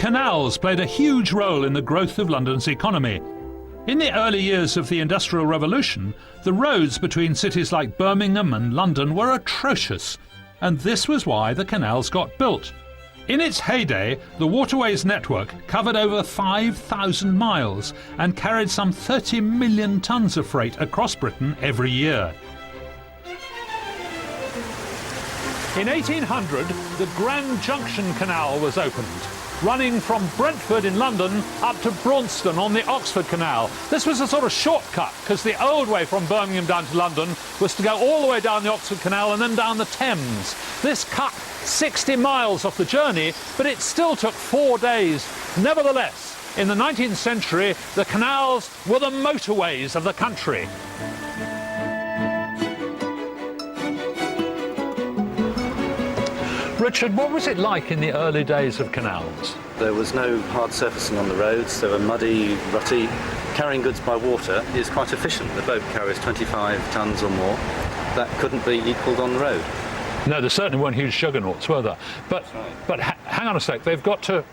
Canals played a huge role in the growth of London's economy. In the early years of the Industrial Revolution, the roads between cities like Birmingham and London were atrocious, and this was why the canals got built. In its heyday, the waterways network covered over 5,000 miles and carried some 30 million tonnes of freight across Britain every year. In 1800, the Grand Junction Canal was opened, running from Brentford in London up to Braunston on the Oxford Canal. This was a sort of shortcut, because the old way from Birmingham down to London was to go all the way down the Oxford Canal and then down the Thames. This cut 60 miles off the journey, but it still took 4 days. Nevertheless, in the 19th century, the canals were the motorways of the country. Richard, what was it like in the early days of canals? There was no hard surfacing on the roads. They were muddy, rutty. Carrying goods by water is quite efficient. The boat carries 25 tonnes or more. That couldn't be equalled on the road. No, there certainly weren't huge juggernauts, were there? But hang on a sec, they've got to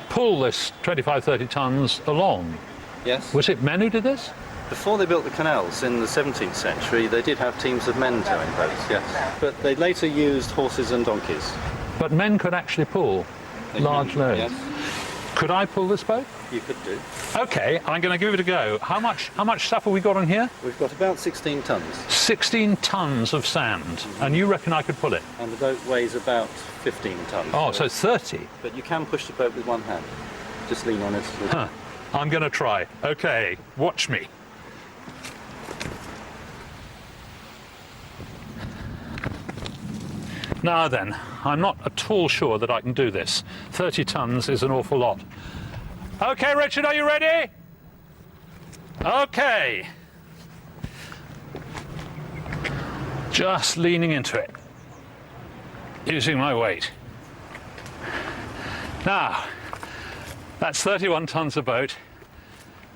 pull this 25, 30 tonnes along. Yes. Was it men who did this? Before they built the canals in the 17th century, they did have teams of men towing boats, yes. But they later used horses and donkeys. But men could actually pull large loads? Yes. Could I pull this boat? You could do. OK, I'm going to give it a go. How much stuff have we got on here? We've got about 16 tonnes. 16 tonnes of sand. And you reckon I could pull it? And the boat weighs about 15 tonnes. Oh, so 30? But you can push the boat with one hand. Just lean on it. Huh. I'm going to try. OK, watch me. Now then, I'm not at all sure that I can do this. 30 tonnes is an awful lot. OK, Richard, are you ready? OK. Just leaning into it, using my weight. Now, that's 31 tonnes a boat,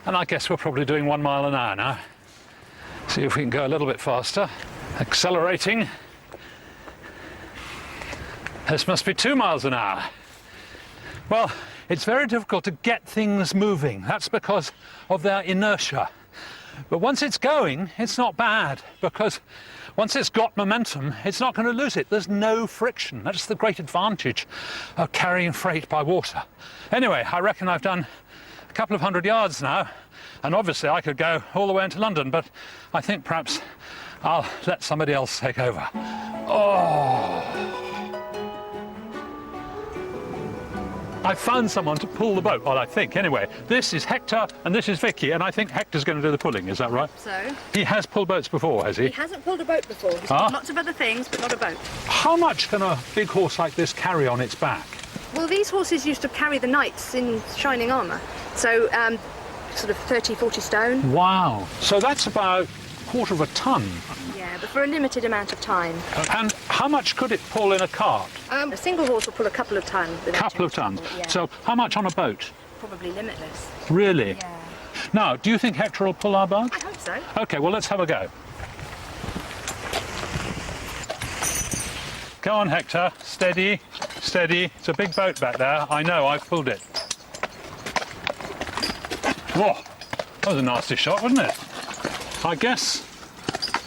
and I guess we're probably doing 1 mile an hour now. See if we can go a little bit faster. Accelerating. This must be 2 miles an hour. Well, it's very difficult to get things moving. That's because of their inertia. But once it's going, it's not bad, because once it's got momentum, it's not going to lose it. There's no friction. That's the great advantage of carrying freight by water. Anyway, I reckon I've done a couple of 100 yards now, and obviously I could go all the way into London, but I think perhaps I'll let somebody else take over. Oh! I found someone to pull the boat, well, I think, anyway. This is Hector and this is Vicky, and I think Hector's going to do the pulling, is that right? So. He has pulled boats before, has he? He hasn't pulled a boat before. He's pulled lots of other things, but not a boat. How much can a big horse like this carry on its back? Well, these horses used to carry the knights in shining armour, so sort of 30, 40 stone. Wow. So that's about a quarter of a tonne. Yeah, but for a limited amount of time. And how much could it pull in a cart? A single horse will pull a couple of tonnes. A couple of tonnes? Yeah. So how much on a boat? Probably limitless. Really? Yeah. Now, do you think Hector will pull our boat? I hope so. OK, well, let's have a go. Go on, Hector. Steady, steady. It's a big boat back there. I know, I've pulled it. Whoa, that was a nasty shot, wasn't it? I guess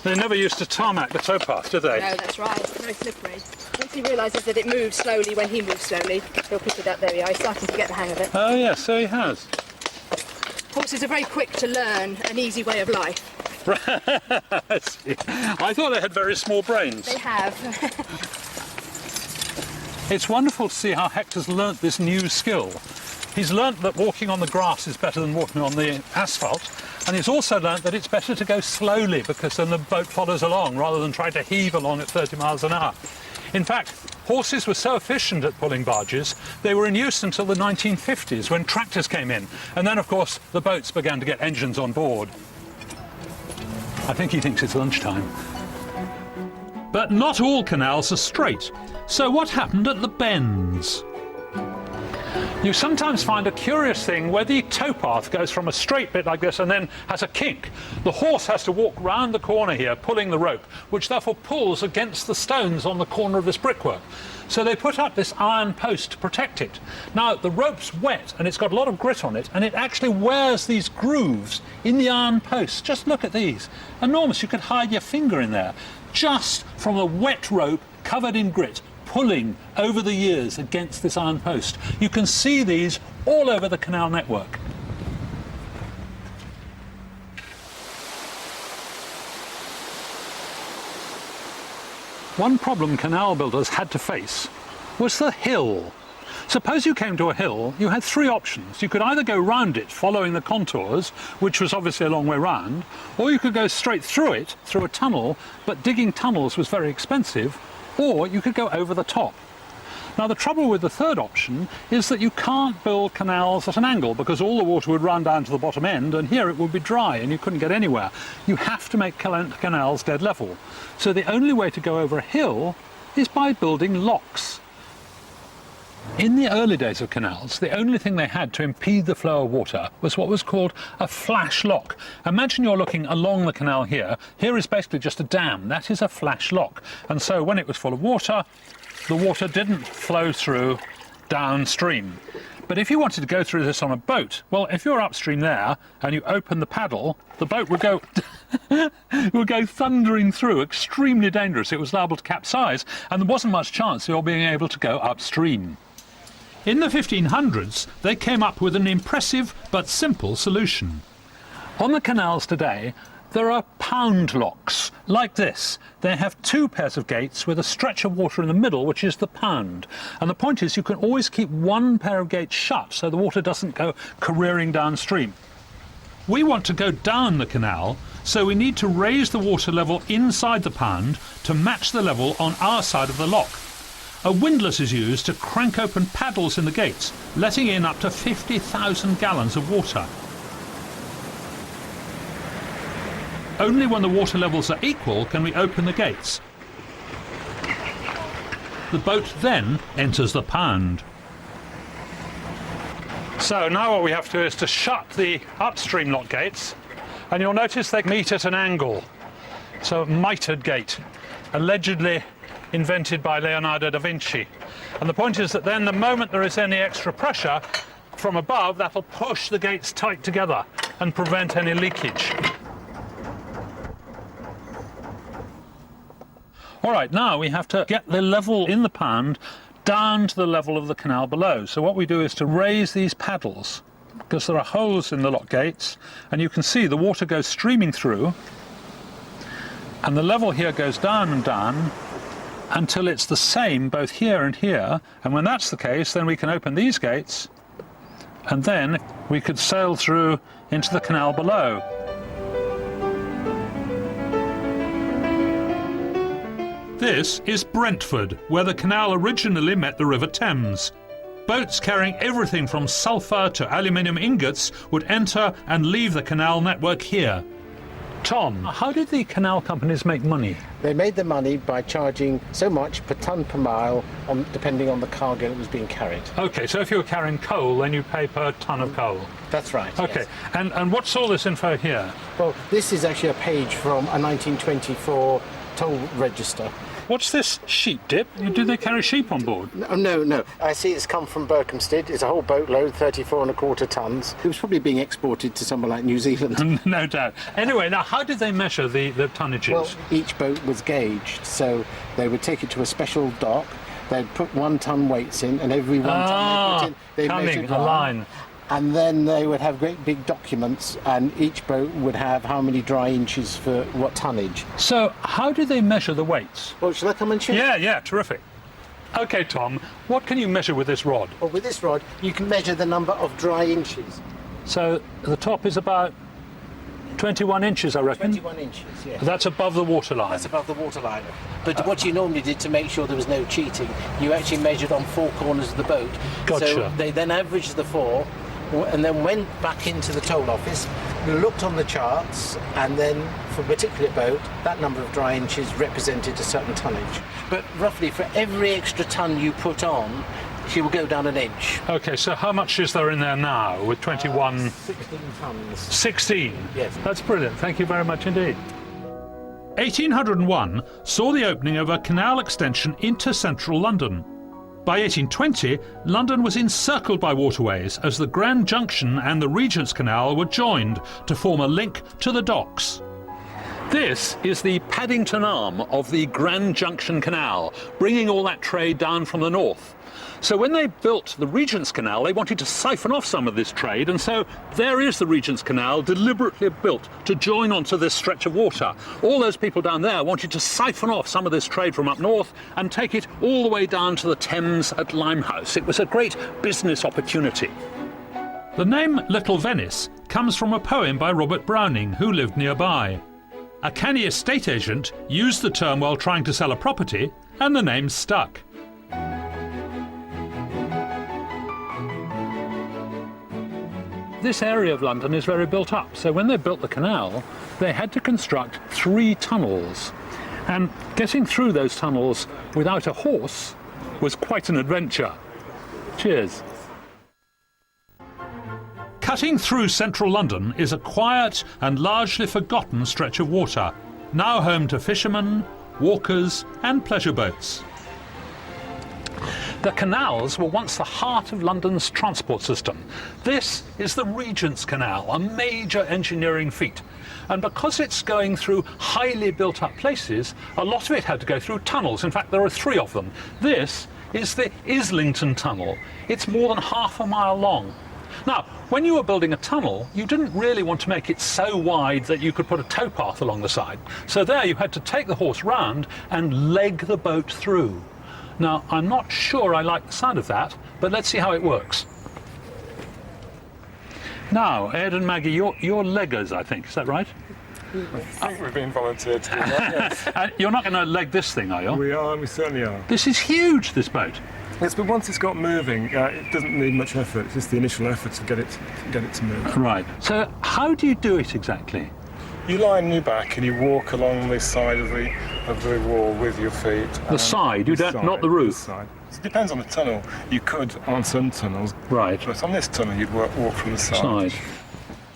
they never used to tarmac the towpath, did they? No, that's right. It's very slippery. Once he realises that it moves slowly when he moves slowly, he'll pick it up. There we are. He's starting to get the hang of it. Oh, yes, so he has. Horses are very quick to learn an easy way of life. I thought they had very small brains. They have. It's wonderful to see how Hector's learnt this new skill. He's learnt that walking on the grass is better than walking on the asphalt, and he's also learnt that it's better to go slowly, because then the boat follows along rather than try to heave along at 30 miles an hour. In fact, horses were so efficient at pulling barges, they were in use until the 1950s, when tractors came in, and then, of course, the boats began to get engines on board. I think he thinks it's lunchtime. But not all canals are straight. So what happened at the bends? You sometimes find a curious thing where the towpath goes from a straight bit like this and then has a kink. The horse has to walk round the corner here, pulling the rope, which therefore pulls against the stones on the corner of this brickwork. So they put up this iron post to protect it. Now, the rope's wet and it's got a lot of grit on it, and it actually wears these grooves in the iron post. Just look at these. Enormous. You could hide your finger in there. Just from a wet rope covered in grit, pulling over the years against this iron post. You can see these all over the canal network. One problem canal builders had to face was the hill. Suppose you came to a hill, you had three options. You could either go round it following the contours, which was obviously a long way round, or you could go straight through it, through a tunnel, but digging tunnels was very expensive, or you could go over the top. Now, the trouble with the third option is that you can't build canals at an angle, because all the water would run down to the bottom end, and here it would be dry and you couldn't get anywhere. You have to make canals dead level. So the only way to go over a hill is by building locks. In the early days of canals, the only thing they had to impede the flow of water was what was called a flash lock. Imagine you're looking along the canal here. Here is basically just a dam. That is a flash lock. And so when it was full of water, the water didn't flow through downstream. But if you wanted to go through this on a boat, well, if you're upstream there and you open the paddle, the boat would go would go thundering through, extremely dangerous. It was liable to capsize, and there wasn't much chance of your being able to go upstream. In the 1500s, they came up with an impressive but simple solution. On the canals today, there are pound locks, like this. They have two pairs of gates with a stretch of water in the middle, which is the pound. And the point is, you can always keep one pair of gates shut so the water doesn't go careering downstream. We want to go down the canal, so we need to raise the water level inside the pound to match the level on our side of the lock. A windlass is used to crank open paddles in the gates, letting in up to 50,000 gallons of water. Only when the water levels are equal can we open the gates. The boat then enters the pound. So now what we have to do is to shut the upstream lock gates, and you'll notice they meet at an angle. So mitered gate, allegedly invented by Leonardo da Vinci. And the point is that then the moment there is any extra pressure from above, that'll push the gates tight together and prevent any leakage. All right, now we have to get the level in the pound down to the level of the canal below. So what we do is to raise these paddles, because there are holes in the lock gates, and you can see the water goes streaming through, and the level here goes down and down until it's the same both here and here. And when that's the case, then we can open these gates, and then we could sail through into the canal below. This is Brentford, where the canal originally met the River Thames. Boats carrying everything from sulphur to aluminium ingots would enter and leave the canal network here. Tom, how did the canal companies make money? They made the money by charging so much per tonne per mile, depending on the cargo that was being carried. OK, so if you were carrying coal, then you pay per tonne of coal? That's right. OK, yes. And what's all this info here? Well, this is actually a page from a 1924 toll register. What's this sheep dip? Do they carry sheep on board? No. I see it's come from Berkhamsted. It's a whole boatload, 34.25 tonnes. It was probably being exported to somewhere like New Zealand. No doubt. Anyway, now how did they measure the tonnages? Well, each boat was gauged, so they would take it to a special dock. They'd put 1 tonne weights in, and every 1 tonne they put in, they measured a line. And then they would have great big documents, and each boat would have how many dry inches for what tonnage. So how do they measure the weights? Well, shall I come and show you? Yeah, terrific. OK, Tom, what can you measure with this rod? Well, with this rod, you can measure the number of dry inches. So the top is about 21 inches, I reckon? 21 inches, yeah. That's above the waterline? That's above the waterline. But what you normally did to make sure there was no cheating, you actually measured on 4 corners of the boat. Gotcha. So they then averaged the 4, and then went back into the toll office, looked on the charts, and then for a particular boat, that number of dry inches represented a certain tonnage. But roughly for every extra tonne you put on, she will go down an inch. Okay, so how much is there in there now with 21? 16 tonnes. 16? Yes. That's brilliant. Thank you very much indeed. 1801 saw the opening of a canal extension into central London. By 1820, London was encircled by waterways as the Grand Junction and the Regent's Canal were joined to form a link to the docks. This is the Paddington arm of the Grand Junction Canal, bringing all that trade down from the north. So when they built the Regent's Canal, they wanted to siphon off some of this trade, and so there is the Regent's Canal, deliberately built to join onto this stretch of water. All those people down there wanted to siphon off some of this trade from up north and take it all the way down to the Thames at Limehouse. It was a great business opportunity. The name Little Venice comes from a poem by Robert Browning, who lived nearby. A canny estate agent used the term while trying to sell a property, and the name stuck. This area of London is very built up, so when they built the canal, they had to construct 3 tunnels. And getting through those tunnels without a horse was quite an adventure. Cheers. Cutting through central London is a quiet and largely forgotten stretch of water, now home to fishermen, walkers and pleasure boats. The canals were once the heart of London's transport system. This is the Regent's Canal, a major engineering feat. And because it's going through highly built up places, a lot of it had to go through tunnels. In fact, there are 3 of them. This is the Islington Tunnel. It's more than half a mile long. Now, when you were building a tunnel, you didn't really want to make it so wide that you could put a towpath along the side. So there you had to take the horse round and leg the boat through. Now, I'm not sure I like the sound of that, but let's see how it works. Now, Ed and Maggie, you're leggers, I think. Is that right? I think we've been volunteered to do that, yes. You're not going to leg this thing, are you? We certainly are. This is huge, this boat. Yes, but once it's got moving, it doesn't need much effort. It's just the initial effort to get it to move. Right. So how do you do it exactly? You lie on your back and you walk along the side of the wall with your feet. The side? You don't, not the roof? The side. It depends on the tunnel. You could on some tunnels. Right. But on this tunnel, you'd walk from the side.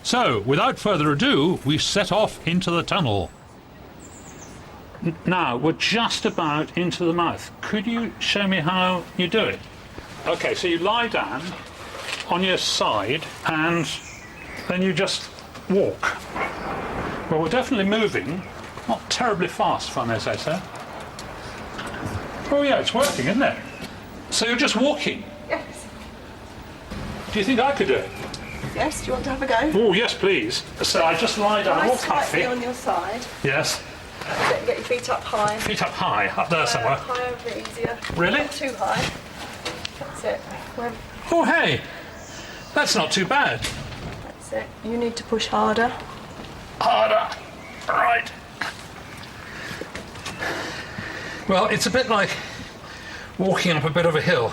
So, without further ado, we set off into the tunnel. Now, we're just about into the mouth. Could you show me how you do it? Okay, so you lie down on your side and then you just walk. Well, we're definitely moving, not terribly fast, if I may say so. Oh yeah, it's working, isn't it? So you're just walking? Yes. Do you think I could do it? Yes, do you want to have a go? Oh, yes, please. So I just lie down, all Nice tightly comfy. on your side. Yes. Get your feet up high. Feet up high, up there somewhere. Higher would be easier. Really? Not too high. That's it. Oh, hey, that's not too bad. That's it. You need to push harder. Harder. Right. Well, it's a bit like walking up a bit of a hill.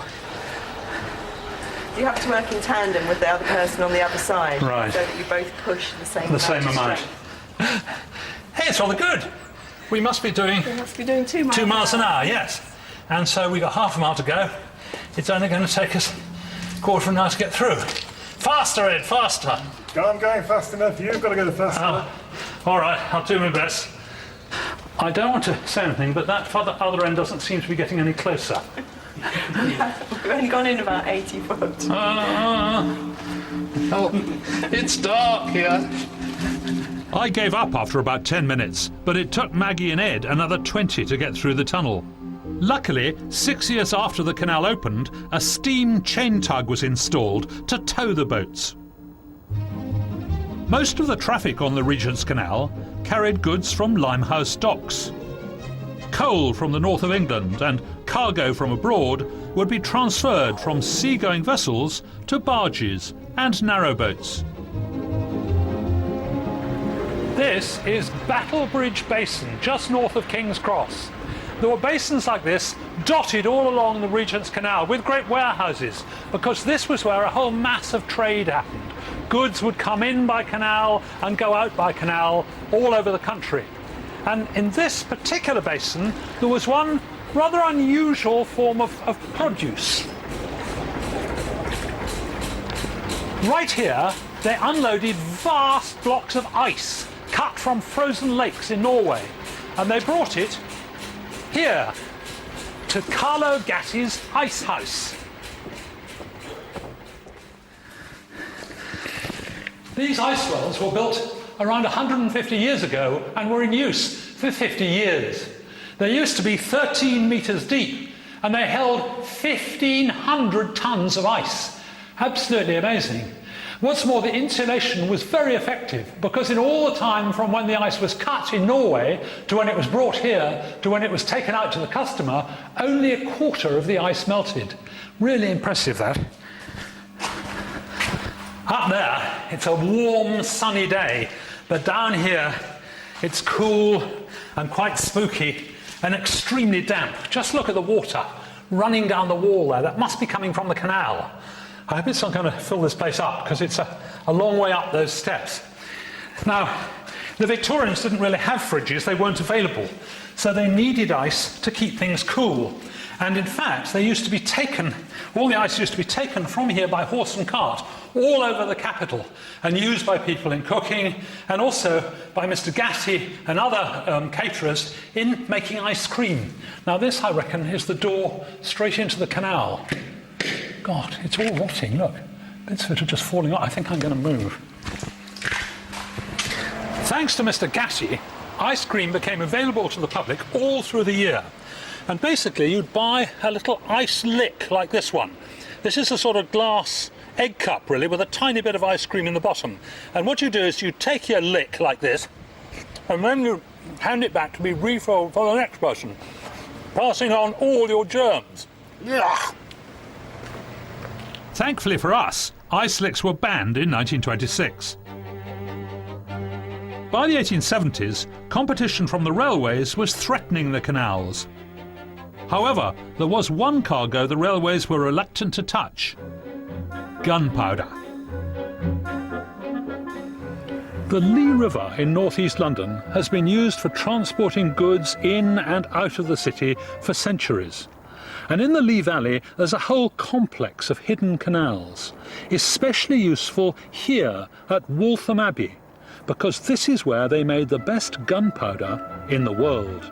You have to work in tandem with the other person on the other side. Right. So that you both push the same The same amount. strength. Hey, it's rather good. We must be doing You must be doing 2 miles. 2 miles an hour, yes. And so we've got half a mile to go. It's only going to take us a quarter of an hour to get through. Faster, Ed, faster. I'm going fast enough. You've got to go the faster. All right, I'll do my best. I don't want to say anything, but that other end doesn't seem to be getting any closer. We've only gone in about 80 foot. Oh, it's dark here. I gave up after about 10 minutes, but it took Maggie and Ed another 20 to get through the tunnel. Luckily, 6 years after the canal opened, a steam chain tug was installed to tow the boats. Most of the traffic on the Regent's Canal carried goods from Limehouse docks. Coal from the north of England and cargo from abroad would be transferred from seagoing vessels to barges and narrowboats. This is Battlebridge Basin, just north of King's Cross. There were basins like this dotted all along the Regent's Canal with great warehouses, because this was where a whole mass of trade happened. Goods would come in by canal and go out by canal all over the country. And in this particular basin, there was one rather unusual form of produce. Right here, they unloaded vast blocks of ice cut from frozen lakes in Norway, and they brought it here to Carlo Gatti's ice house. These ice wells were built around 150 years ago and were in use for 50 years. They used to be 13 metres deep and they held 1,500 tonnes of ice. Absolutely amazing. What's more, the insulation was very effective because in all the time from when the ice was cut in Norway to when it was brought here to when it was taken out to the customer, only a quarter of the ice melted. Really impressive, that. Up there, it's a warm, sunny day, but down here, it's cool and quite spooky and extremely damp. Just look at the water running down the wall there. That must be coming from the canal. I hope it's not going to fill this place up because it's a long way up those steps. Now, the Victorians didn't really have fridges, they weren't available, so they needed ice to keep things cool. And in fact, they used to be taken, all the ice used to be taken from here by horse and cart all over the capital and used by people in cooking and also by Mr. Gatti and other caterers in making ice cream. Now this, I reckon, is the door straight into the canal. God, it's all rotting, look. Bits of it are just falling off. I think I'm going to move. Thanks to Mr. Gatti, ice cream became available to the public all through the year. And basically, you'd buy a little ice lick like this one. This is a sort of glass egg cup, really, with a tiny bit of ice cream in the bottom. And what you do is you take your lick like this, and then you hand it back to be refilled for the next person, passing on all your germs. Yuck. Thankfully for us, ice licks were banned in 1926. By the 1870s, competition from the railways was threatening the canals. However, there was one cargo the railways were reluctant to touch: gunpowder. The Lee River in northeast London has been used for transporting goods in and out of the city for centuries. And in the Lee Valley, there's a whole complex of hidden canals, especially useful here at Waltham Abbey, because this is where they made the best gunpowder in the world.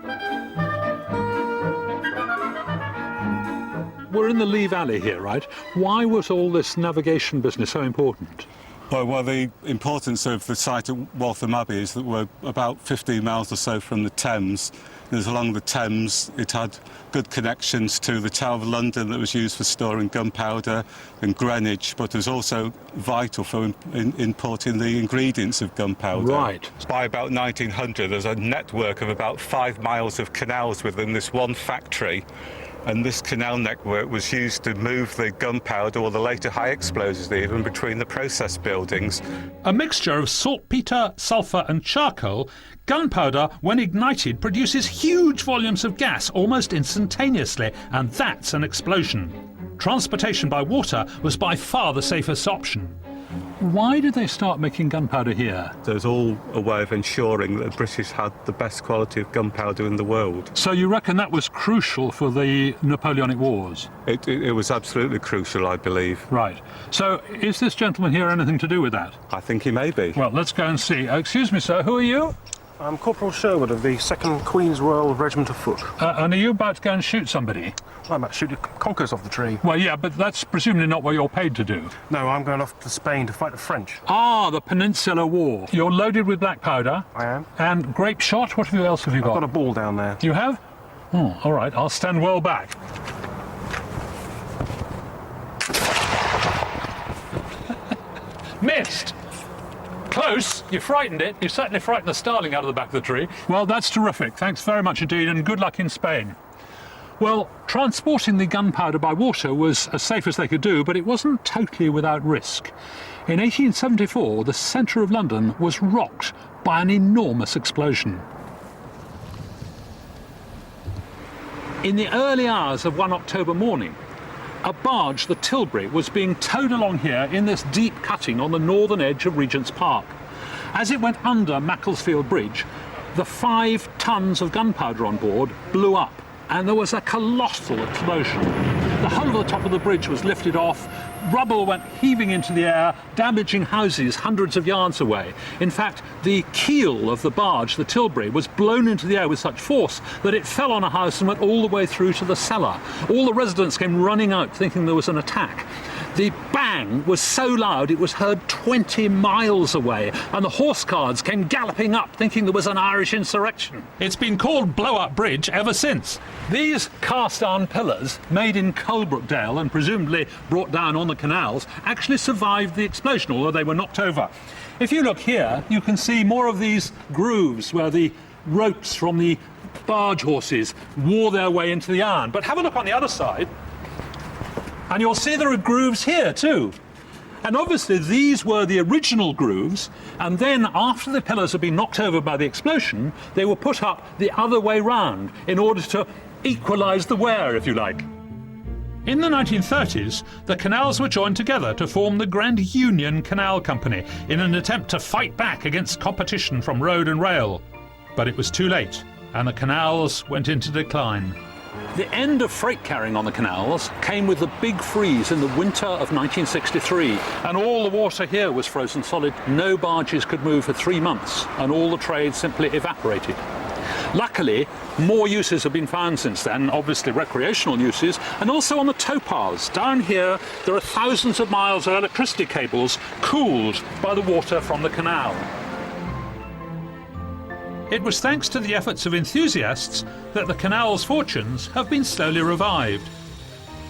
We're in the Lee Valley here, right? Why was all this navigation business so important? Well, the importance of the site at Waltham Abbey is that we're about 15 miles or so from the Thames. As along the Thames, it had good connections to the Tower of London that was used for storing gunpowder, and Greenwich, but it was also vital for importing the ingredients of gunpowder. Right. By about 1900, there's a network of about 5 miles of canals within this one factory. And this canal network was used to move the gunpowder, or the later high explosives even, between the process buildings. A mixture of saltpetre, sulphur and charcoal, gunpowder, when ignited, produces huge volumes of gas almost instantaneously, and that's an explosion. Transportation by water was by far the safest option. Why did they start making gunpowder here? So it was all a way of ensuring that the British had the best quality of gunpowder in the world. So you reckon that was crucial for the Napoleonic Wars? It was absolutely crucial, I believe. Right. So is this gentleman here anything to do with that? I think he may be. Well, let's go and see. Excuse me, sir, who are you? I'm Corporal Sherwood of the 2nd Queen's Royal Regiment of Foot. And are you about to go and shoot somebody? I'm about to shoot the conkers off the tree. Well, yeah, but that's presumably not what you're paid to do. No, I'm going off to Spain to fight the French. Ah, the Peninsular War. You're loaded with black powder. I am. And grape shot. What else have you got? I've got a ball down there. You have? Oh, all right. I'll stand well back. Missed! Close. You frightened it. You certainly frightened the starling out of the back of the tree. Well, that's terrific. Thanks very much indeed, and good luck in Spain. Well, transporting the gunpowder by water was as safe as they could do, but it wasn't totally without risk. In 1874, the centre of London was rocked by an enormous explosion. In the early hours of one October morning, a barge, the Tilbury, was being towed along here in this deep cutting on the northern edge of Regent's Park. As it went under Macclesfield Bridge, the 5 tons of gunpowder on board blew up, and there was a colossal explosion. The whole of the top of the bridge was lifted off, rubble went heaving into the air, damaging houses hundreds of yards away. In fact, the keel of the barge, the Tilbury, was blown into the air with such force that it fell on a house and went all the way through to the cellar. All the residents came running out thinking there was an attack. The bang was so loud it was heard 20 miles away, and the horse guards came galloping up thinking there was an Irish insurrection. It's been called Blow Up Bridge ever since. These cast-iron pillars, made in Coalbrookdale and presumably brought down on the canals, actually survived the explosion, although they were knocked over. If you look here, you can see more of these grooves where the ropes from the barge horses wore their way into the iron. But have a look on the other side, and you'll see there are grooves here too. And obviously these were the original grooves, and then after the pillars had been knocked over by the explosion, they were put up the other way round in order to equalise the wear, if you like. In the 1930s, the canals were joined together to form the Grand Union Canal Company in an attempt to fight back against competition from road and rail. But it was too late, and the canals went into decline. The end of freight carrying on the canals came with the big freeze in the winter of 1963, and all the water here was frozen solid. No barges could move for 3 months, and all the trade simply evaporated. Luckily, more uses have been found since then, obviously recreational uses, and also on the towpaths. Down here, there are thousands of miles of electricity cables cooled by the water from the canal. It was thanks to the efforts of enthusiasts that the canal's fortunes have been slowly revived.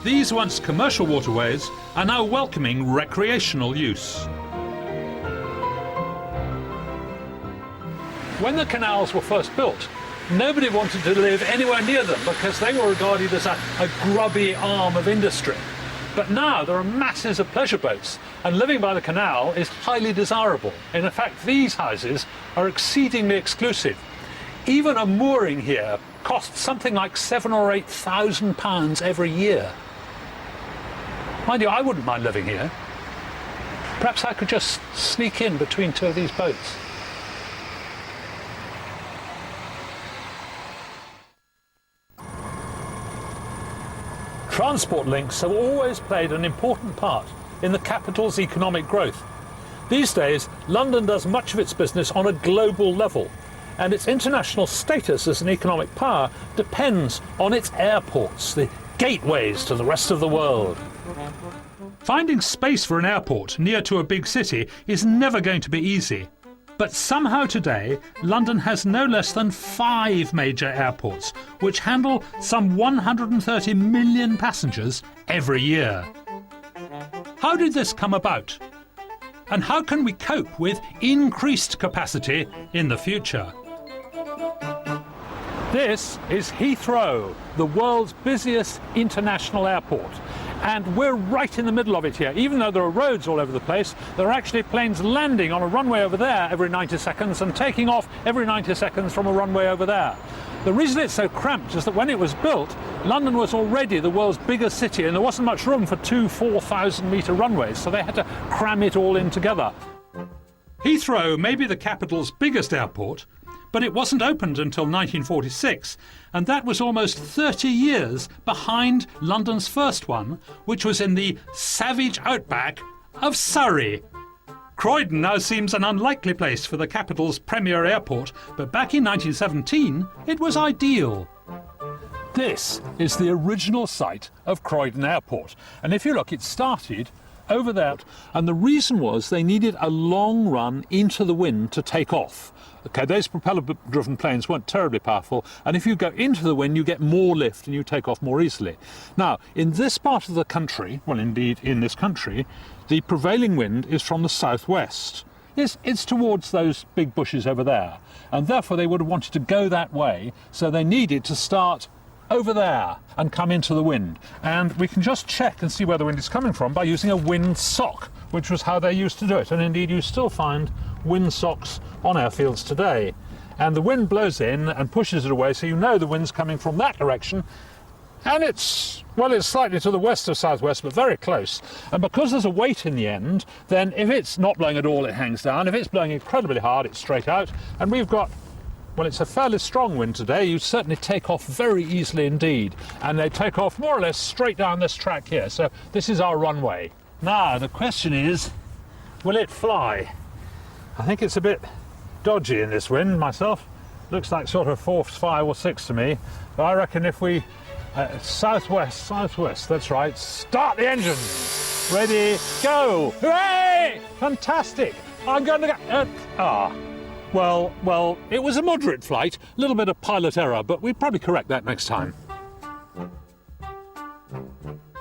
These once commercial waterways are now welcoming recreational use. When the canals were first built, nobody wanted to live anywhere near them because they were regarded as a grubby arm of industry. But now there are masses of pleasure boats, and living by the canal is highly desirable. And in fact, these houses are exceedingly exclusive. Even a mooring here costs something like £7,000 or £8,000 every year. Mind you, I wouldn't mind living here. Perhaps I could just sneak in between two of these boats. Transport links have always played an important part in the capital's economic growth. These days, London does much of its business on a global level, and its international status as an economic power depends on its airports, the gateways to the rest of the world. Finding space for an airport near to a big city is never going to be easy. But somehow today, London has no less than 5 major airports, which handle some 130 million passengers every year. How did this come about? And how can we cope with increased capacity in the future? This is Heathrow, the world's busiest international airport. And we're right in the middle of it here. Even though there are roads all over the place, there are actually planes landing on a runway over there every 90 seconds and taking off every 90 seconds from a runway over there. The reason it's so cramped is that when it was built, London was already the world's biggest city, and there wasn't much room for 2 4,000-metre runways, so they had to cram it all in together. Heathrow may be the capital's biggest airport, but it wasn't opened until 1946, and that was almost 30 years behind London's first one, which was in the savage outback of Surrey. Croydon now seems an unlikely place for the capital's premier airport, but back in 1917 it was ideal. This is the original site of Croydon Airport, and if you look, it started over there, and the reason was they needed a long run into the wind to take off. Okay, those propeller-driven planes weren't terribly powerful, and if you go into the wind, you get more lift and you take off more easily. Now, in this part of the country, well, indeed, in this country, the prevailing wind is from the southwest. It's towards those big bushes over there, and therefore they would have wanted to go that way, so they needed to start over there and come into the wind. And we can just check and see where the wind is coming from by using a wind sock, which was how they used to do it. And indeed, you still find wind socks on airfields today. And the wind blows in and pushes it away, so you know the wind's coming from that direction. And it's slightly to the west of southwest, but very close. And because there's a weight in the end, then if it's not blowing at all, it hangs down. If it's blowing incredibly hard, it's straight out. And we've got, well, it's a fairly strong wind today. You certainly take off very easily indeed. And they take off more or less straight down this track here. So this is our runway. Now, the question is, will it fly? I think it's a bit dodgy in this wind myself. Looks like sort of force 5 or 6 to me. But I reckon if we... southwest, that's right. Start the engines! Ready, go! Hooray! Fantastic! I'm going to go... Well, it was a moderate flight. A little bit of pilot error, but we'd probably correct that next time.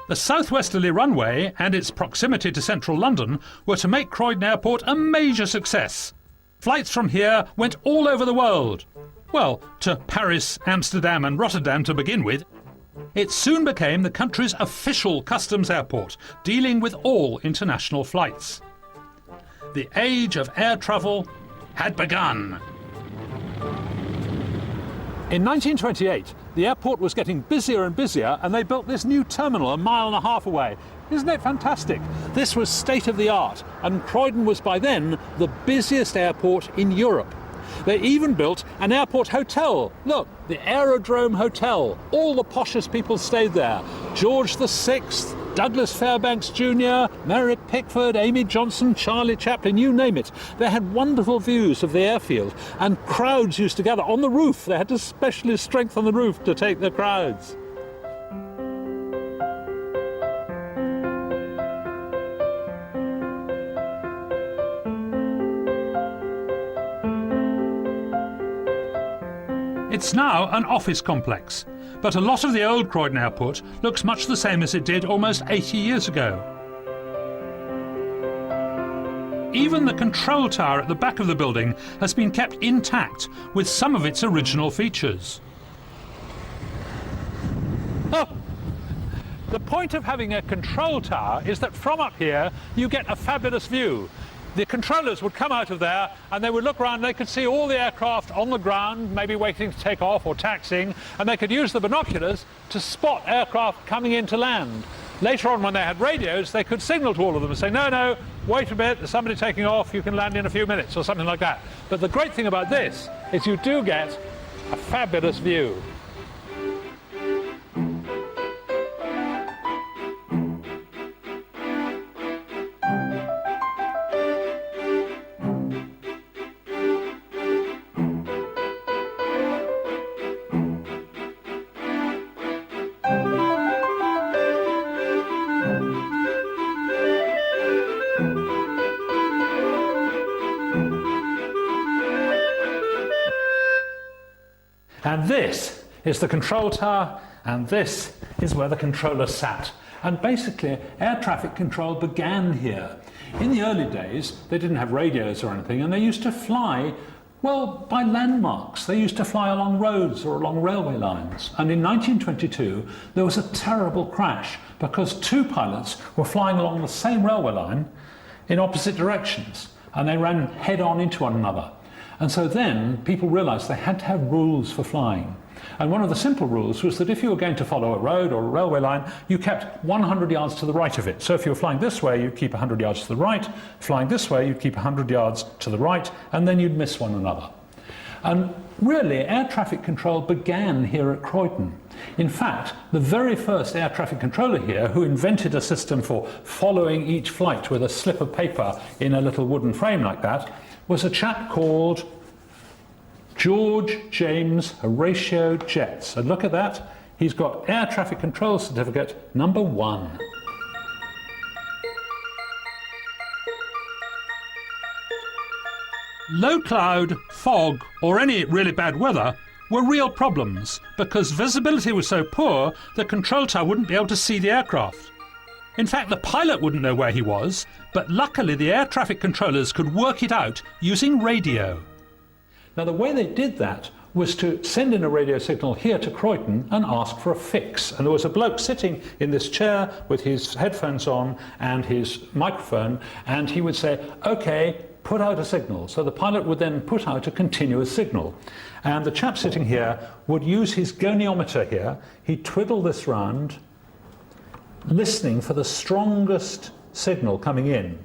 The southwesterly runway and its proximity to central London were to make Croydon Airport a major success. Flights from here went all over the world. Well, to Paris, Amsterdam and Rotterdam to begin with. It soon became the country's official customs airport, dealing with all international flights. The age of air travel had begun. In 1928, the airport was getting busier and busier, and they built this new terminal 1.5 miles away. Isn't it fantastic? This was state-of-the-art, and Croydon was by then the busiest airport in Europe. They even built an airport hotel. Look, the Aerodrome Hotel. All the poshest people stayed there. George VI, Douglas Fairbanks Jr., Merritt Pickford, Amy Johnson, Charlie Chaplin, you name it. They had wonderful views of the airfield, and crowds used to gather on the roof. They had to specially strengthen the roof to take the crowds. It's now an office complex, but a lot of the old Croydon Airport looks much the same as it did almost 80 years ago. Even the control tower at the back of the building has been kept intact with some of its original features. Oh! The point of having a control tower is that from up here you get a fabulous view. The controllers would come out of there and they would look around and they could see all the aircraft on the ground, maybe waiting to take off or taxiing, and they could use the binoculars to spot aircraft coming in to land. Later on, when they had radios, they could signal to all of them and say, no, wait a bit, there's somebody taking off, you can land in a few minutes, or something like that. But the great thing about this is you do get a fabulous view. And this is the control tower, and this is where the controller sat. And basically, air traffic control began here. In the early days, they didn't have radios or anything, and they used to fly, well, by landmarks. They used to fly along roads or along railway lines. And in 1922, there was a terrible crash because 2 pilots were flying along the same railway line in opposite directions, and they ran head-on into one another. And so then people realised they had to have rules for flying. And one of the simple rules was that if you were going to follow a road or a railway line, you kept 100 yards to the right of it. So if you were flying this way, you'd keep 100 yards to the right. Flying this way, you'd keep 100 yards to the right, and then you'd miss one another. And really, air traffic control began here at Croydon. In fact, the very first air traffic controller here, who invented a system for following each flight with a slip of paper in a little wooden frame like that, was a chap called George James Horatio Jetts. And look at that, he's got Air Traffic Control Certificate number 1. Low cloud, fog, or any really bad weather were real problems because visibility was so poor the control tower wouldn't be able to see the aircraft. In fact, the pilot wouldn't know where he was, but luckily the air traffic controllers could work it out using radio. Now, the way they did that was to send in a radio signal here to Croydon and ask for a fix. And there was a bloke sitting in this chair with his headphones on and his microphone, and he would say, OK, put out a signal. So the pilot would then put out a continuous signal. And the chap sitting here would use his goniometer here. He'd twiddle this round, listening for the strongest signal coming in.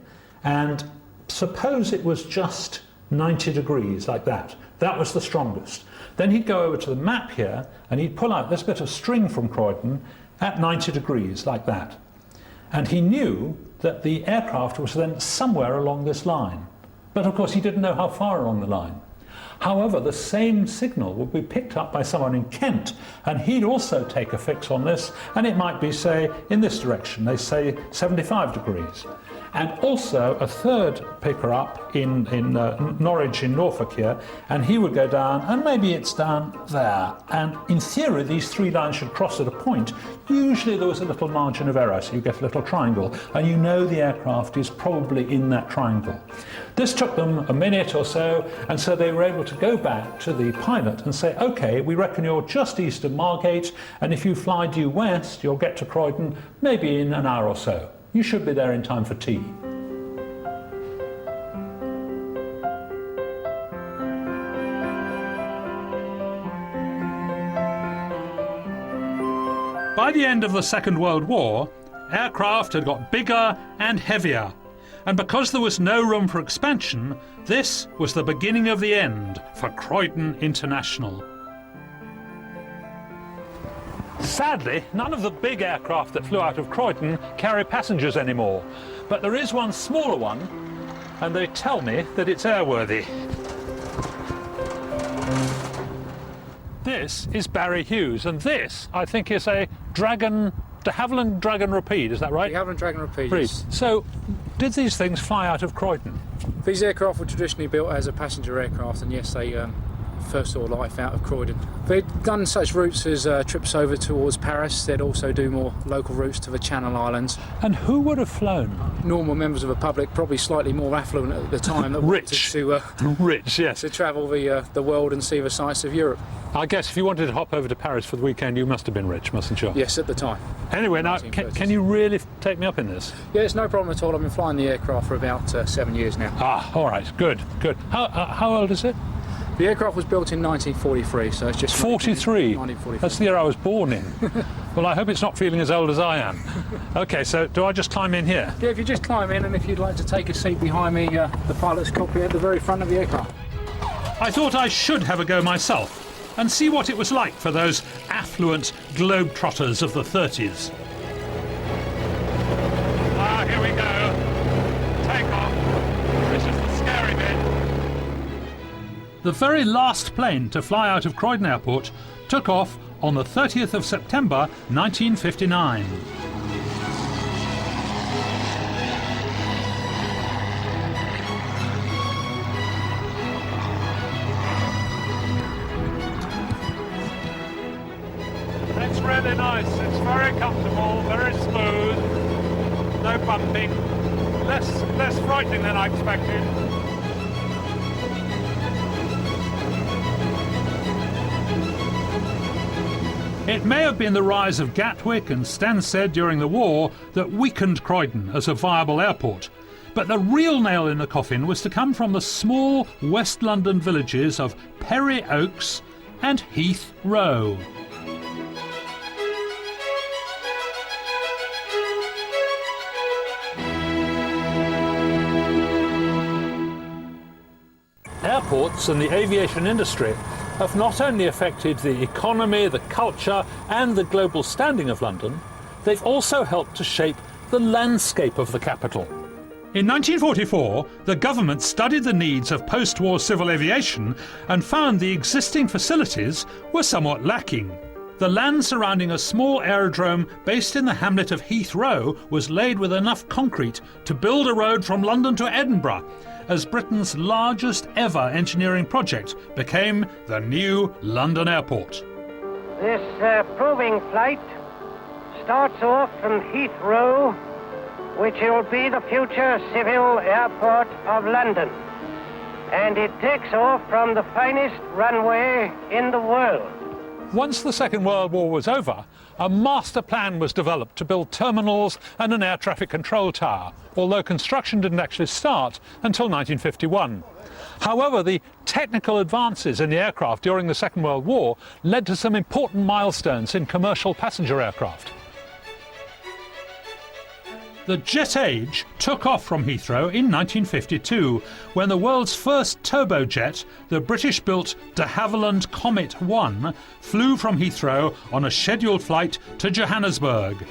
And suppose it was just 90 degrees, like that. That was the strongest. Then he'd go over to the map here and he'd pull out this bit of string from Croydon at 90 degrees, like that. And he knew that the aircraft was then somewhere along this line. But of course he didn't know how far along the line. However, the same signal would be picked up by someone in Kent, and he'd also take a fix on this, and it might be, say, in this direction, they say 75 degrees. And also a third picker up in Norwich in Norfolk here, and he would go down, and maybe it's down there. And in theory, these three lines should cross at a point. Usually there was a little margin of error, so you get a little triangle, and you know the aircraft is probably in that triangle. This took them a minute or so, and so they were able to go back to the pilot and say, OK, we reckon you're just east of Margate, and if you fly due west, you'll get to Croydon maybe in an hour or so. You should be there in time for tea. By the end of the Second World War, aircraft had got bigger and heavier. And because there was no room for expansion, this was the beginning of the end for Croydon International. Sadly, none of the big aircraft that flew out of Croydon carry passengers anymore. But there is one smaller one, and they tell me that it's airworthy. This is Barry Hughes, and this, I think, is a de Havilland Dragon Rapide, is that right? De Havilland Dragon Rapide, yes. So, did these things fly out of Croydon? These aircraft were traditionally built as a passenger aircraft, and yes, they first saw life out of Croydon. They'd done such routes as trips over towards Paris. They'd also do more local routes to the Channel Islands. And who would have flown? Normal members of the public, probably slightly more affluent at the time. That Rich. Rich, yes. To travel the world and see the sights of Europe. I guess if you wanted to hop over to Paris for the weekend, you must have been rich, mustn't you? Yes, at the time. Anyway, now, can you really take me up in this? Yeah, it's no problem at all. I've been flying the aircraft for about 7 years now. Ah, all right, good, good. How old is it? The aircraft was built in 1943, so it's just 43. 1943. That's the year I was born in. Well, I hope it's not feeling as old as I am. Okay, so do I just climb in here? Yeah, if you just climb in, and if you'd like to take a seat behind me, the pilot's cockpit at the very front of the aircraft. I thought I should have a go myself and see what it was like for those affluent globetrotters of the 30s. Ah, here we go. Take off. This is the scary bit. The very last plane to fly out of Croydon Airport took off on the 30th of September 1959. It's really nice. It's very comfortable, very smooth, no bumping, less frightening than I expected. It may have been the rise of Gatwick and Stansted during the war that weakened Croydon as a viable airport. But the real nail in the coffin was to come from the small West London villages of Perry Oaks and Heath Row. Airports and the aviation industry have not only affected the economy, the culture and the global standing of London, they've also helped to shape the landscape of the capital. In 1944, the government studied the needs of post-war civil aviation and found the existing facilities were somewhat lacking. The land surrounding a small aerodrome based in the hamlet of Heath Row was laid with enough concrete to build a road from London to Edinburgh, as Britain's largest ever engineering project became the new London Airport. This proving flight starts off from Heath Row, which will be the future civil airport of London. And it takes off from the finest runway in the world. Once the Second World War was over, a master plan was developed to build terminals and an air traffic control tower, although construction didn't actually start until 1951. However, the technical advances in the aircraft during the Second World War led to some important milestones in commercial passenger aircraft. The jet age took off from Heathrow in 1952, when the world's first turbojet, the British-built de Havilland Comet 1, flew from Heathrow on a scheduled flight to Johannesburg.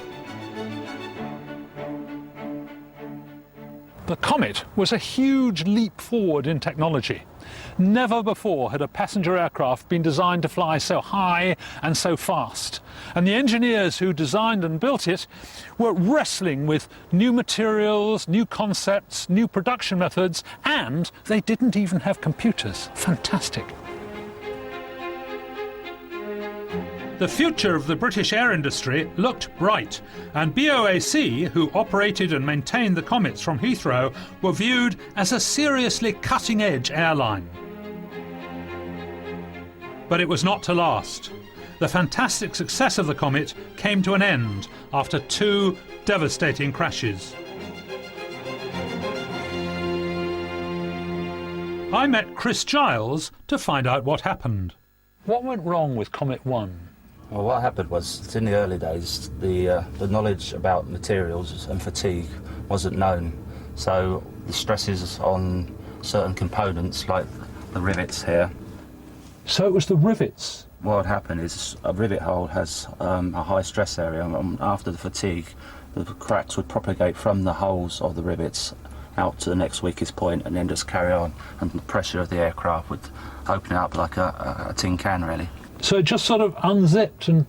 The Comet was a huge leap forward in technology. Never before had a passenger aircraft been designed to fly so high and so fast. And the engineers who designed and built it were wrestling with new materials, new concepts, new production methods, and they didn't even have computers. Fantastic. The future of the British air industry looked bright, and BOAC, who operated and maintained the Comets from Heathrow, were viewed as a seriously cutting-edge airline. But it was not to last. The fantastic success of the Comet came to an end after 2 devastating crashes. I met Chris Giles to find out what happened. What went wrong with Comet 1? Well, what happened was, in the early days, the knowledge about materials and fatigue wasn't known. So the stresses on certain components, like the rivets here. So it was the rivets? What would happen is a rivet hole has a high stress area, and after the fatigue, the cracks would propagate from the holes of the rivets out to the next weakest point and then just carry on, and the pressure of the aircraft would open it up like a tin can, really. So it just sort of unzipped and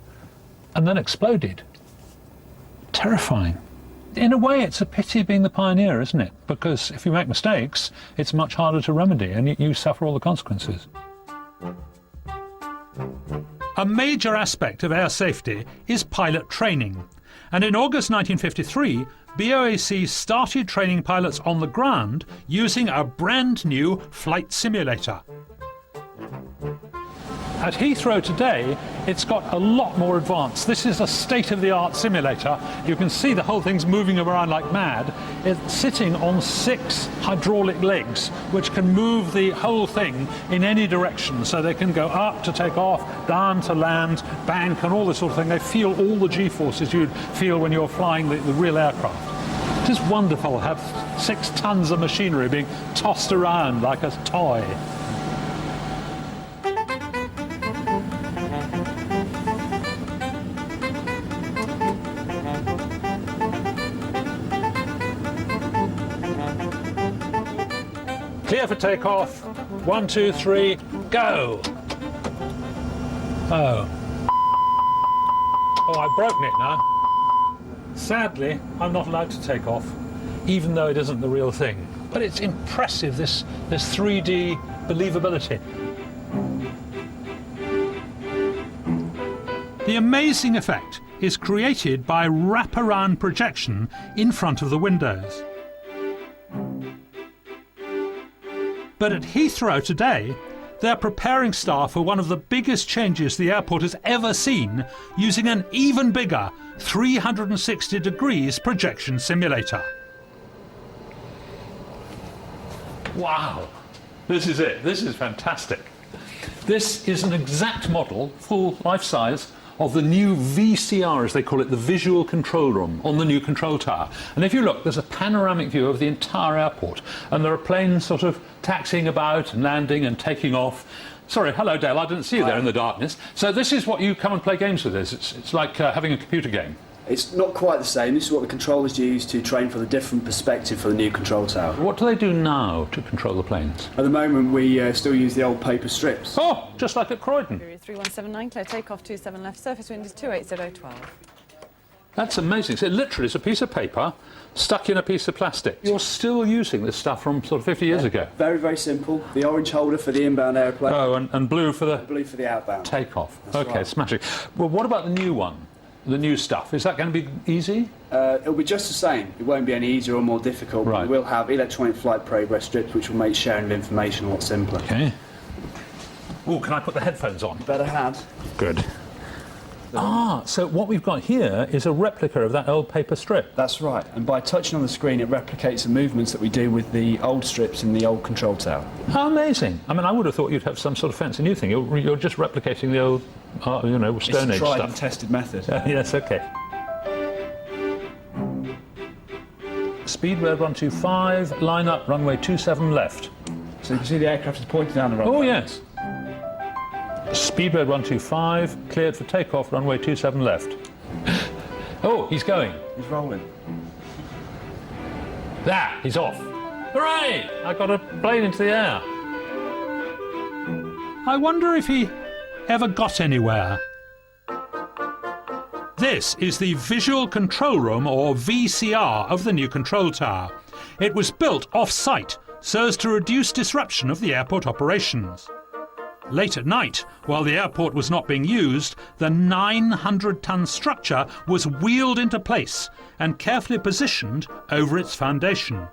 then exploded. Terrifying. In a way, it's a pity being the pioneer, isn't it? Because if you make mistakes, it's much harder to remedy and you suffer all the consequences. A major aspect of air safety is pilot training. And in August 1953, BOAC started training pilots on the ground using a brand new flight simulator. At Heathrow today, it's got a lot more advanced. This is a state-of-the-art simulator. You can see the whole thing's moving around like mad. It's sitting on 6 hydraulic legs, which can move the whole thing in any direction. So they can go up to take off, down to land, bank, and all this sort of thing. They feel all the G-forces you'd feel when you're flying the real aircraft. It is wonderful to have 6 tons of machinery being tossed around like a toy. Clear for takeoff. 1, 2, 3, go! Oh. Oh, I've broken it now. Sadly, I'm not allowed to take off, even though it isn't the real thing. But it's impressive, this 3D believability. The amazing effect is created by wraparound projection in front of the windows. But at Heathrow today, they're preparing staff for one of the biggest changes the airport has ever seen, using an even bigger 360 degrees projection simulator. Wow, this is it. This is fantastic. This is an exact model, full life size, of the new VCR, as they call it, the Visual Control Room, on the new control tower. And if you look, there's a panoramic view of the entire airport, and there are planes sort of taxiing about and landing and taking off. Sorry, hello Dale, I didn't see you there in the darkness. So this is what you come and play games with, it's like having a computer game. It's not quite the same. This is what the controllers use to train for the different perspective for the new control tower. What do they do now to control the planes? At the moment, we still use the old paper strips. Oh, just like at Croydon. 3179, clear takeoff, 27 left, surface wind is 28012. That's amazing. So it literally is a piece of paper stuck in a piece of plastic. You're still using this stuff from sort of 50 years ago? Very, very simple. The orange holder for the inbound airplane. Oh, and blue for the... Blue for the outbound. Takeoff. That's OK, right. smashing. Well, what about the new one? The new stuff, is that going to be easy? It'll be just the same. It won't be any easier or more difficult. Right. But we'll have electronic flight progress strips, which will make sharing of information a lot simpler. OK. Oh, can I put the headphones on? Better have. Good. Ah, so what we've got here is a replica of that old paper strip. That's right. And by touching on the screen, it replicates the movements that we do with the old strips in the old control tower. How amazing. I mean, I would have thought you'd have some sort of fancy new thing. You're just replicating the old, you know, Stone Age It's a tried stuff. and tested method. Yes, OK. Speed red 125, line up, runway 27 left. So you can see the aircraft is pointing down the runway. Oh, yes. Speed red 125, cleared for takeoff, runway 27 left. Oh, he's going. He's rolling. There, he's off. Hooray! I got a plane into the air. I wonder if he ever got anywhere. This is the Visual Control Room, or VCR, of the new control tower. It was built off-site so as to reduce disruption of the airport operations. Late at night, while the airport was not being used, the 900-ton structure was wheeled into place and carefully positioned over its foundation.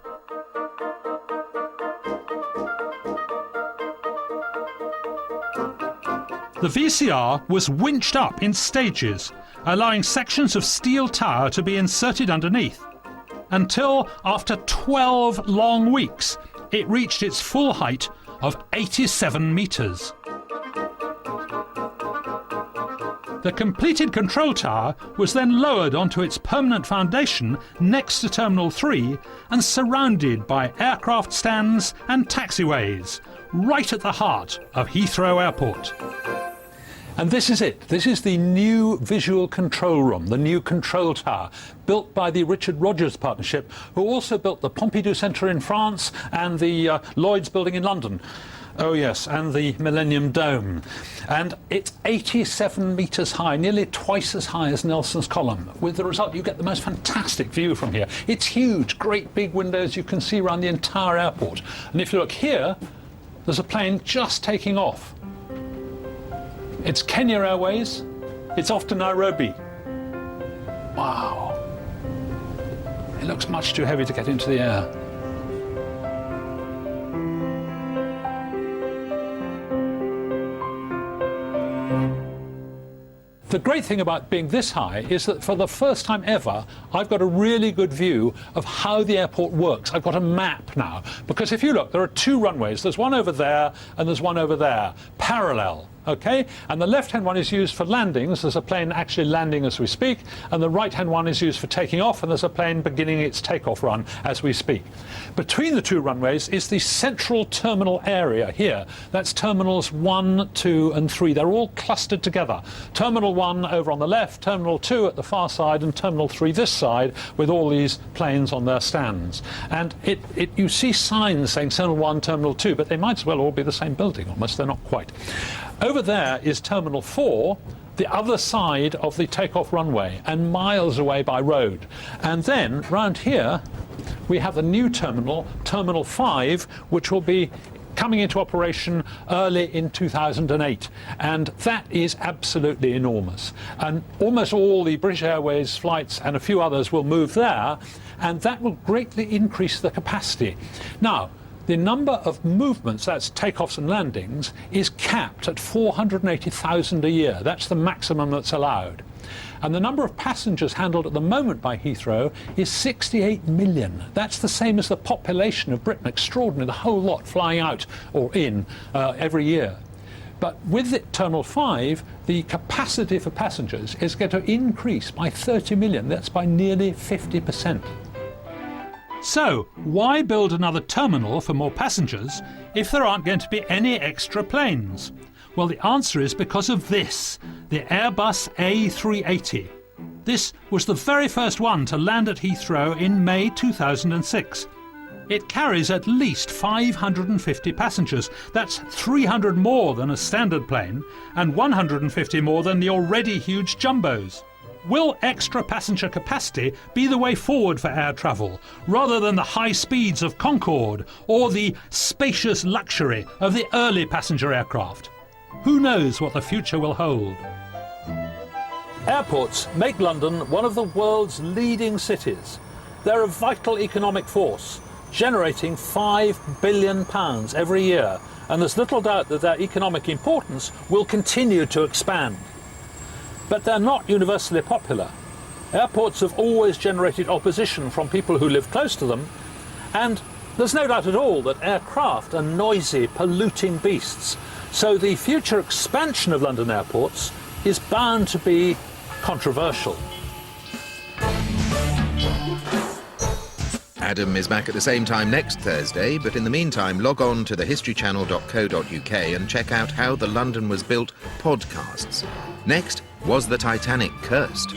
The VCR was winched up in stages, allowing sections of steel tower to be inserted underneath, until after 12 long weeks it reached its full height of 87 metres. The completed control tower was then lowered onto its permanent foundation next to Terminal 3 and surrounded by aircraft stands and taxiways, right at the heart of Heathrow Airport. And this is it. This is the new visual control room, the new control tower, built by the Richard Rogers Partnership, who also built the Pompidou Centre in France and the Lloyd's building in London. Oh yes, and the Millennium Dome. And it's 87 metres high, nearly twice as high as Nelson's Column. With the result, you get the most fantastic view from here. It's huge, great big windows you can see around the entire airport. And if you look here, there's a plane just taking off. It's Kenya Airways. It's off to Nairobi. Wow. It looks much too heavy to get into the air. The great thing about being this high is that for the first time ever, I've got a really good view of how the airport works. I've got a map now, because if you look, there are two runways. There's one over there and there's one over there, parallel. Okay, and the left-hand one is used for landings. There's a plane actually landing as we speak, and the right-hand one is used for taking off, and there's a plane beginning its takeoff run as we speak. Between the two runways is the central terminal area here. That's terminals 1, 2 and 3. They're all clustered together. Terminal 1 over on the left, terminal 2 at the far side, and terminal 3 this side, with all these planes on their stands. And you see signs saying terminal 1, terminal 2, but they might as well all be the same building almost. They're not quite. Over there is Terminal 4, the other side of the takeoff runway, and miles away by road. And then, round here, we have the new terminal, Terminal 5, which will be coming into operation early in 2008. And that is absolutely enormous. And almost all the British Airways flights and a few others will move there, and that will greatly increase the capacity. Now, the number of movements, that's takeoffs and landings, is capped at 480,000 a year. That's the maximum that's allowed. And the number of passengers handled at the moment by Heathrow is 68 million. That's the same as the population of Britain. Extraordinary, the whole lot flying out or in every year. But with Terminal 5, the capacity for passengers is going to increase by 30 million. That's by nearly 50%. So, why build another terminal for more passengers if there aren't going to be any extra planes? Well, the answer is because of this, the Airbus A380. This was the very first one to land at Heathrow in May 2006. It carries at least 550 passengers. That's 300 more than a standard plane and 150 more than the already huge jumbos. Will extra passenger capacity be the way forward for air travel, rather than the high speeds of Concorde or the spacious luxury of the early passenger aircraft? Who knows what the future will hold? Airports make London one of the world's leading cities. They're a vital economic force, generating £5 billion every year, and there's little doubt that their economic importance will continue to expand. But they're not universally popular. Airports have always generated opposition from people who live close to them, and there's no doubt at all that aircraft are noisy, polluting beasts. So the future expansion of London airports is bound to be controversial. Adam is back at the same time next Thursday, but in the meantime log on to thehistorychannel.co.uk and check out How the London Was Built podcasts. Next, was the Titanic cursed?